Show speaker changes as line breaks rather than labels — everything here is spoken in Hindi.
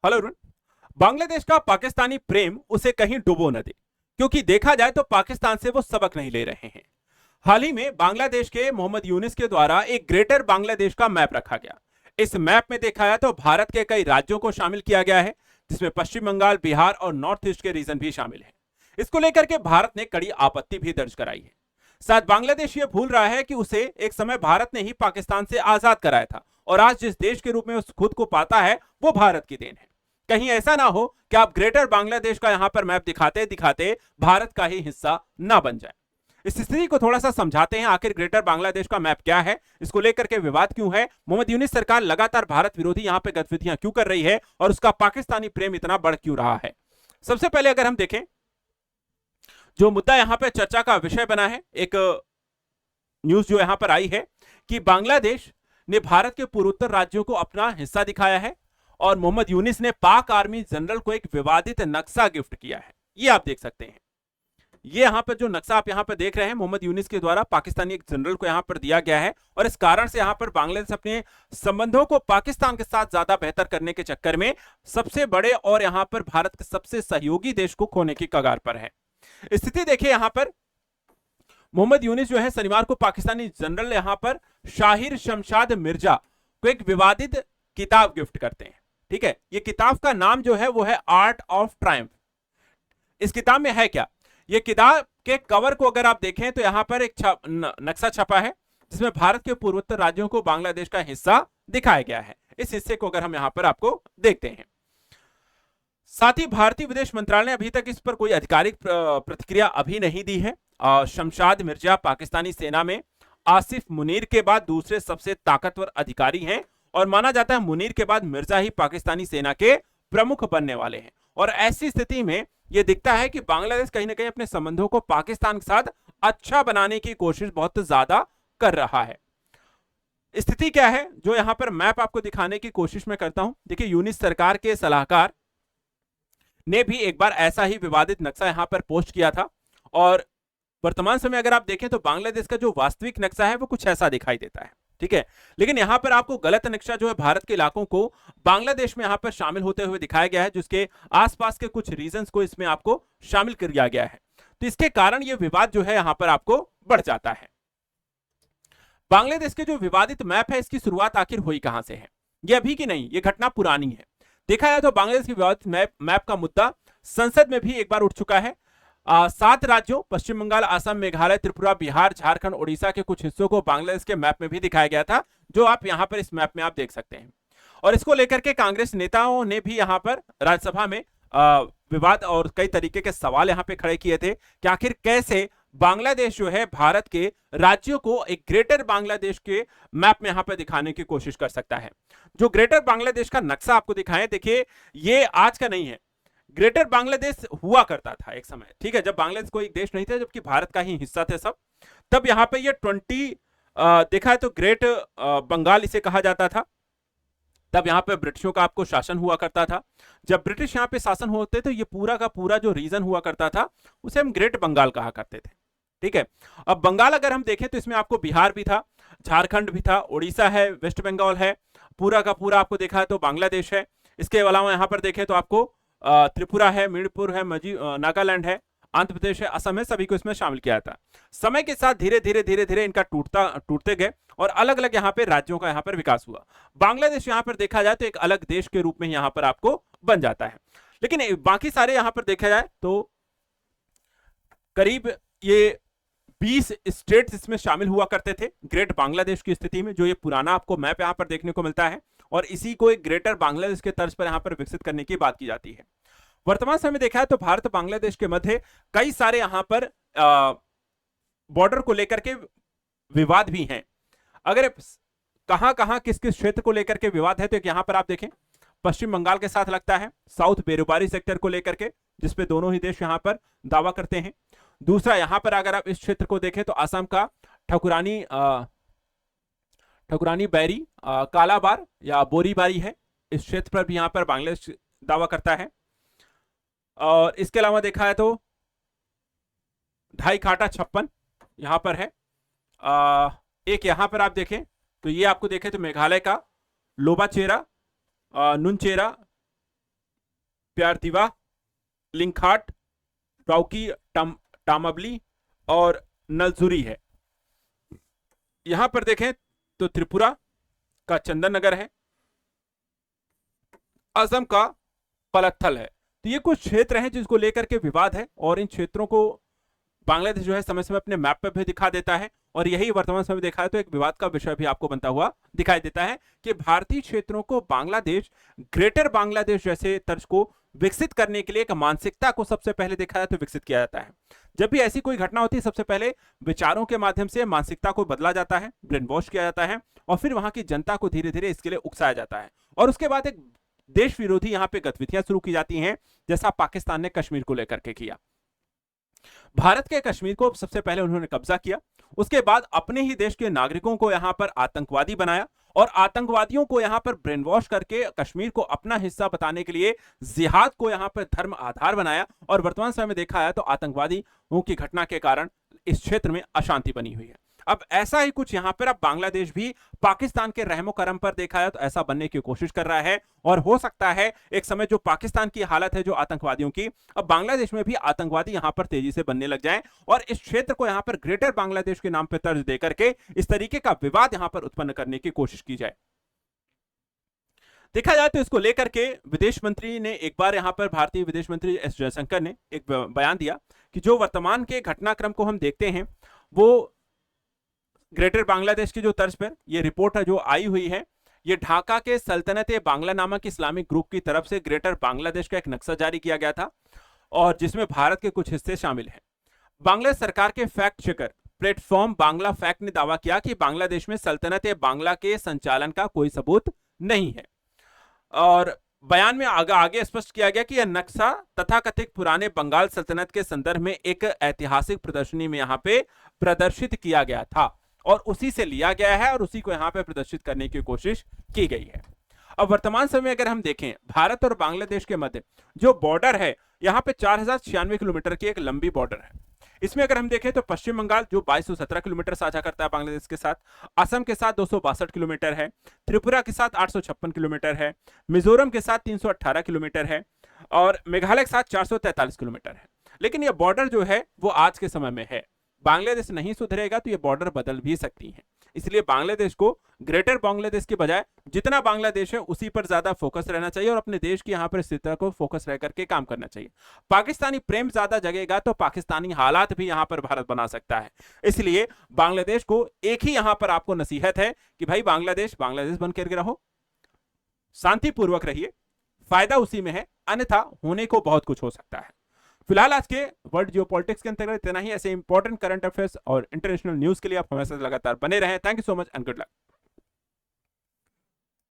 Hello everyone. बांग्लादेश का पाकिस्तानी प्रेम उसे कहीं डुबो न दे, क्योंकि देखा जाए तो पाकिस्तान से वो सबक नहीं ले रहे हैं। हाल ही में बांग्लादेश के मोहम्मद यूनिस के द्वारा एक ग्रेटर बांग्लादेश का मैप रखा गया। इस मैप में देखा जाए तो भारत के कई राज्यों को शामिल किया गया है, जिसमें पश्चिम बंगाल, बिहार और नॉर्थ ईस्ट के रीजन भी शामिल है। इसको लेकर के भारत ने कड़ी आपत्ति भी दर्ज कराई है। साथ बांग्लादेश ये भूल रहा है कि उसे एक समय भारत ने ही पाकिस्तान से आजाद कराया था, और आज जिस देश के रूप में उस खुद को पाता है वो भारत की देन है। कहीं ऐसा ना हो कि आप ग्रेटर बांग्लादेश का यहां पर मैप दिखाते दिखाते भारत का ही हिस्सा ना बन जाए। इस स्थिति को थोड़ा सा समझाते हैं, आखिर ग्रेटर बांग्लादेश का मैप क्या है, इसको लेकर के विवाद क्यों है, मोहम्मद यूनिस सरकार लगातार भारत विरोधी यहां पे गतिविधियां क्यों कर रही है, और उसका पाकिस्तानी प्रेम इतना बढ़ क्यों रहा है। सबसे पहले अगर हम देखें, जो मुद्दा यहां पर चर्चा का विषय बना है, एक न्यूज जो यहां पर आई है कि बांग्लादेश ने भारत के पूर्वोत्तर राज्यों को अपना हिस्सा दिखाया है, और मोहम्मद यूनिस ने पाक आर्मी जनरल को एक विवादित नक्शा गिफ्ट किया है। ये आप देख सकते हैं, ये यहां पर जो नक्शा आप यहां पर देख रहे हैं, मोहम्मद यूनिस के द्वारा पाकिस्तानी एक जनरल को यहां पर दिया गया है, और इस कारण से यहां पर बांग्लादेश अपने संबंधों को पाकिस्तान के साथ ज्यादा बेहतर करने के चक्कर में सबसे बड़े और यहां पर भारत के सबसे सहयोगी देश को खोने की कगार पर है। स्थिति देखिए, यहां पर मोहम्मद यूनिस जो है शनिवार को पाकिस्तानी जनरल यहां पर शाहिर शमशाद मिर्जा को एक विवादित किताब गिफ्ट करते हैं। ठीक है, ये किताब का नाम जो है वो है आर्ट ऑफ ट्रायम्फ। इस किताब में है क्या, ये किताब के कवर को अगर आप देखें तो यहां पर एक नक्शा छपा है, जिसमें भारत के पूर्वोत्तर राज्यों को बांग्लादेश का हिस्सा दिखाया गया है। इस हिस्से को अगर हम यहां पर आपको देखते हैं, साथ ही भारतीय विदेश मंत्रालय ने अभी तक इस पर कोई आधिकारिक प्रतिक्रिया अभी नहीं दी है। शमशाद मिर्जा पाकिस्तानी सेना में आसिफ मुनीर के बाद दूसरे सबसे ताकतवर अधिकारी हैं, और माना जाता है मुनीर के बाद मिर्जा ही पाकिस्तानी सेना के प्रमुख बनने वाले हैं। और ऐसी स्थिति में यह दिखता है कि बांग्लादेश कहीं ना कहीं अपने संबंधों को पाकिस्तान के साथ अच्छा बनाने की कोशिश बहुत ज्यादा कर रहा है। स्थिति क्या है, जो यहां पर मैप आपको दिखाने की कोशिश में करता हूं। देखिए, यूनिस सरकार के सलाहकार ने भी एक बार ऐसा ही विवादित नक्शा यहां पर पोस्ट किया था, और वर्तमान समय अगर आप देखें तो बांग्लादेश का जो वास्तविक नक्शा है वो कुछ ऐसा दिखाई देता है। ठीक है, लेकिन यहां पर आपको गलत नक्शा जो है भारत के इलाकों को बांग्लादेश में यहां पर शामिल होते हुए दिखाया गया है, जिसके आसपास के कुछ रीजन्स को इसमें आपको शामिल किया गया है। तो इसके कारण यह विवाद जो है यहां पर आपको बढ़ जाता है। बांग्लादेश के जो विवादित मैप है, इसकी शुरुआत आखिर हुई कहां से है? ये अभी की नहीं, ये घटना पुरानी है। देखा जाए तो बांग्लादेश की विवादित मैप का मुद्दा संसद में भी एक बार उठ चुका है। 7 राज्यों पश्चिम बंगाल, असम, मेघालय, त्रिपुरा, बिहार, झारखंड, ओडिशा के कुछ हिस्सों को बांग्लादेश के मैप में भी दिखाया गया था, जो आप यहां पर इस मैप में आप देख सकते हैं। और इसको लेकर के कांग्रेस नेताओं ने भी यहां पर राज्यसभा में विवाद और कई तरीके के सवाल यहां पे खड़े किए थे कि आखिर कैसे बांग्लादेश जो है भारत के राज्यों को एक ग्रेटर बांग्लादेश के मैप में यहां पर दिखाने की कोशिश कर सकता है। जो ग्रेटर बांग्लादेश का नक्शा आपको दिखाएं, देखिए ये आज का नहीं है। ग्रेटर बांग्लादेश हुआ करता था एक समय, ठीक है, जब बांग्लादेश कोई देश नहीं था, जबकि भारत का ही हिस्सा थे सब, तब यहां पे ये 20 देखा है तो ग्रेट बंगाल इसे कहा जाता था। तब यहां पे ब्रिटिशों का आपको शासन हुआ करता था। जब ब्रिटिश यहां पे शासन होते तो ये पूरा का पूरा जो रीजन हुआ करता था उसे हम ग्रेट बंगाल कहा करते थे। ठीक है, अब बंगाल अगर हम देखें तो इसमें आपको बिहार भी था, झारखंड भी था, उड़ीसा है, वेस्ट बंगाल है, पूरा का पूरा आपको देखा है तो बांग्लादेश है। इसके अलावा यहां पर देखें तो आपको त्रिपुरा है, मणिपुर है, नागालैंड है, आंध्र प्रदेश है, असम है, सभी को इसमें शामिल किया था। समय के साथ धीरे धीरे इनका टूटते गए और अलग अलग यहाँ पे राज्यों का यहाँ पर विकास हुआ। बांग्लादेश यहाँ पर देखा जाए तो एक अलग देश के रूप में यहाँ पर आपको बन जाता है। लेकिन बाकी सारे यहाँ पर देखा जाए तो करीब ये 20 स्टेट्स इसमें शामिल हुआ करते थे ग्रेट बांग्लादेश की स्थिति में, जो ये पुराना आपको मैप यहाँ पर देखने को मिलता है, और इसी को एक ग्रेटर बांग्लादेश के तर्ज पर यहाँ पर विकसित करने की बात की जाती है। वर्तमान समय में देखा है तो भारत बांग्लादेश के मध्य कई सारे यहां पर बॉर्डर को लेकर के विवाद भी हैं। अगर कहां कहां किस किस क्षेत्र को लेकर के विवाद है तो यहां पर आप देखें, पश्चिम बंगाल के साथ लगता है साउथ बेरुबारी सेक्टर को लेकर के, जिसपे दोनों ही देश यहां पर दावा करते हैं। दूसरा यहां पर अगर आप इस क्षेत्र को देखें तो असम का ठकुरानी बैरी कालाबार या बोरीबारी है, इस क्षेत्र पर भी यहां पर बांग्लादेश दावा करता है। और इसके अलावा देखा है तो ढाई खाटा 56 यहां पर है। एक यहां पर आप देखें तो ये आपको देखें तो मेघालय का लोबाचेरा, नुनचेरा, प्यारदीवा, लिंकहाट, राउकी, टामबली और नलजुरी है। यहां पर देखें तो त्रिपुरा का चंदन नगर है, असम का पलक्थल है। तो ये कुछ क्षेत्र हैं जिसको लेकर के विवाद है, और इन क्षेत्रों को बांग्लादेश जो है समय समय अपने मैप पे भी दिखा देता है, और यही वर्तमान समय देखा है तो एक विवाद का विषय भी आपको बनता हुआ दिखाई देता है कि भारतीय क्षेत्रों को बांग्लादेश ग्रेटर बांग्लादेश जैसे तर्ज को विकसित करने के लिए एक मानसिकता को सबसे पहले देखा जाए तो विकसित किया जाता है। जब भी ऐसी कोई घटना होती है सबसे पहले विचारों के माध्यम से मानसिकता को बदला जाता है, ब्रेन वॉश किया जाता है, और फिर वहां की जनता को धीरे धीरे इसके लिए उकसाया जाता है, और उसके बाद एक देश विरोधी यहां पे गतिविधियां शुरू की जाती हैं, जैसा पाकिस्तान ने कश्मीर को लेकर के किया। भारत के कश्मीर को सबसे पहले उन्होंने कब्जा किया, उसके बाद अपने ही देश के नागरिकों को यहां पर आतंकवादी बनाया, और आतंकवादियों को यहां पर ब्रेन वॉश करके कश्मीर को अपना हिस्सा बताने के लिए जिहाद को यहां पर धर्म आधार बनाया, और वर्तमान समय में देखा है तो आतंकवादियों की घटना के कारण इस क्षेत्र में अशांति बनी हुई है। अब ऐसा ही कुछ यहां पर अब बांग्लादेश भी पाकिस्तान के रहमो करम पर देखा है तो ऐसा बनने की कोशिश कर रहा है, और हो सकता है एक समय जो पाकिस्तान की हालत है जो आतंकवादियों की, अब बांग्लादेश में भी आतंकवादी यहां पर तेजी से बनने लग जाएं, और इस क्षेत्र को यहां पर ग्रेटर बांग्लादेश के नाम पर तर्ज देकर के इस तरीके का विवाद यहां पर उत्पन्न करने की कोशिश की जाए। देखा जाए तो इसको लेकर के विदेश मंत्री ने एक बार यहां पर भारतीय विदेश मंत्री एस जयशंकर ने एक बयान दिया कि जो वर्तमान के घटनाक्रम को हम देखते हैं वो ग्रेटर बांग्लादेश की जो तर्ज पर ये रिपोर्ट है जो आई हुई है, ये ढाका के सल्तनत बांग्ला नामक इस्लामिक ग्रुप की तरफ से ग्रेटर बांग्लादेश का एक नक्शा जारी किया गया था, और जिसमें भारत के कुछ हिस्से शामिल हैं। बांग्लादेश सरकार के fact checker platform Bangla fact ने दावा किया कि बांग्लादेश में सल्तनत बांग्ला के संचालन का कोई सबूत नहीं है, और बयान में आगे स्पष्ट किया गया कि यह नक्शा तथाकथित पुराने बंगाल सल्तनत के संदर्भ में एक ऐतिहासिक प्रदर्शनी में यहां पे प्रदर्शित किया गया था, और उसी से लिया गया है और उसी को यहां पे प्रदर्शित करने की कोशिश की गई है। अब वर्तमान समय में अगर हम देखें भारत और बांग्लादेश के मध्य जो बॉर्डर है, यहां पे 4096 किलोमीटर की एक लंबी बॉर्डर है। इसमें अगर हम देखें तो पश्चिम बंगाल जो 2217 किलोमीटर साझा करता है बांग्लादेश के साथ, असम के साथ 262 किलोमीटर है, त्रिपुरा के साथ 856 किलोमीटर है, मिजोरम के साथ 318 किलोमीटर है, और मेघालय के साथ 443 किलोमीटर है। लेकिन यह बॉर्डर जो है वो आज के समय में है, बांग्लादेश नहीं सुधरेगा तो ये बॉर्डर बदल भी सकती है। इसलिए बांग्लादेश को ग्रेटर बांग्लादेश के बजाय जितना बांग्लादेश है उसी पर ज्यादा फोकस रहना चाहिए, और अपने देश की यहां पर स्थिरता को फोकस रह करके काम करना चाहिए। पाकिस्तानी प्रेम ज्यादा जगेगा तो पाकिस्तानी हालात भी यहां पर भारत बना सकता है। इसलिए बांग्लादेश को एक ही यहां पर आपको नसीहत है कि भाई बांग्लादेश बांग्लादेश बन करके रहो, शांतिपूर्वक रहिए, फायदा उसी में है, अन्यथा होने को बहुत कुछ हो सकता है। फिलहाल आज के वर्ल्ड जियोपॉलिटिक्स के अंतर्गत इतना ही। ऐसे इंपॉर्टेंट करंट अफेयर्स और इंटरनेशनल न्यूज के लिए आप हमेशा लगातार बने रहें। Thank you so much and good luck.